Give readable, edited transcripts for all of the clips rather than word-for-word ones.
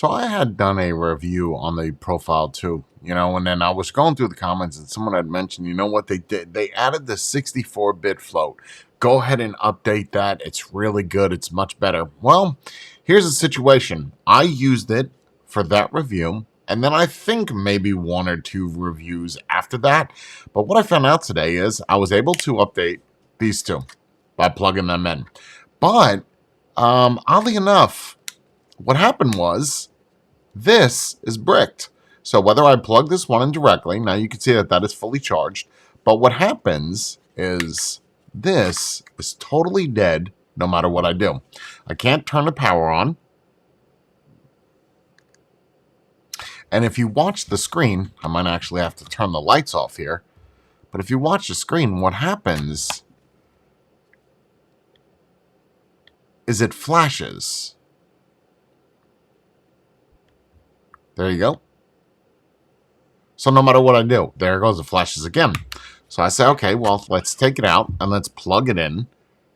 So I had done a review on the profile too, and then I was going through the comments and someone had mentioned, you know what they did? They added the 64-bit float. Go ahead and update that. It's really good. It's much better. Well, here's the situation. I used it for that review, and then I think maybe one or two reviews after that. But what I found out today is I was able to update these two by plugging them in. But oddly enough, what happened was this is bricked. So whether I plug this one in directly, now you can see that that is fully charged. But what happens is this is totally dead no matter what I do. I can't turn the power on. And if you watch the screen, I might actually have to turn the lights off here. But if you watch the screen, what happens is it flashes. There you go. So no matter what I do, there it goes, it flashes again. So I say, okay, well, let's take it out and let's plug it in,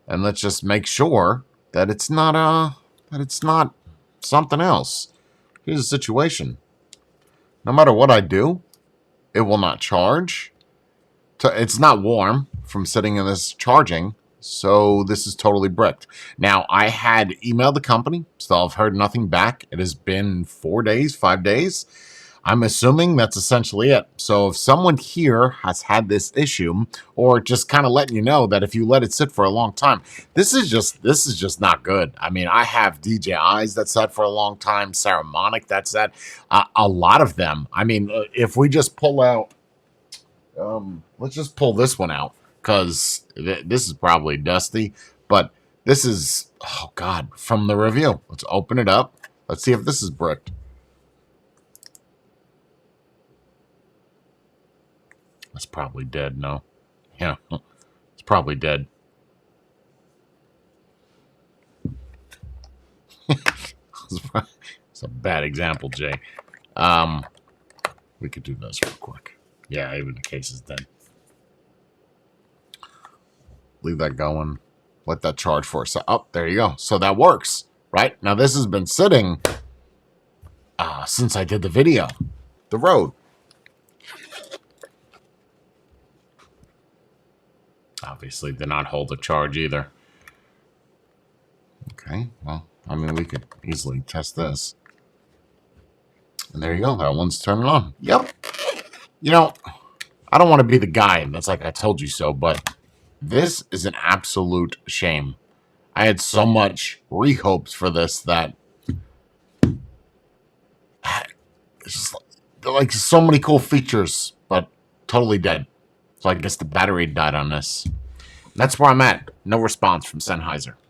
and let's just make sure that it's not something else. Here's the situation. No matter what I do, it will not charge. It's not warm from sitting in this charging, so this is totally bricked. Now, I had emailed the company, so I've heard nothing back. It has been 4 days, 5 days. I'm assuming that's essentially it. So if someone here has had this issue, or just kind of letting you know that if you let it sit for a long time, this is just not good. I mean, I have DJIs that sat for a long time, Saramonic that sat, a lot of them. I mean, if we just pull out, let's just pull this one out, because this is probably dusty, but this is, oh God, from the review. Let's open it up. Let's see if this is bricked. It's probably dead, no? Yeah, it's probably dead. It's a bad example, Jay. We could do this real quick. Yeah, even the case is dead. Leave that going. Let that charge for a sec. Oh, there you go. So that works, right? Now this has been sitting since I did the video. The Rode. Obviously did not hold the charge either. Okay, well, I mean, we could easily test this. And there you go. That one's turning on. Yep. You know, I don't want to be the guy that's like, I told you so, but this is an absolute shame. I had so much hopes for this that it's just like so many cool features, but totally dead. So I guess the battery died on this. That's where I'm at. No response from Sennheiser.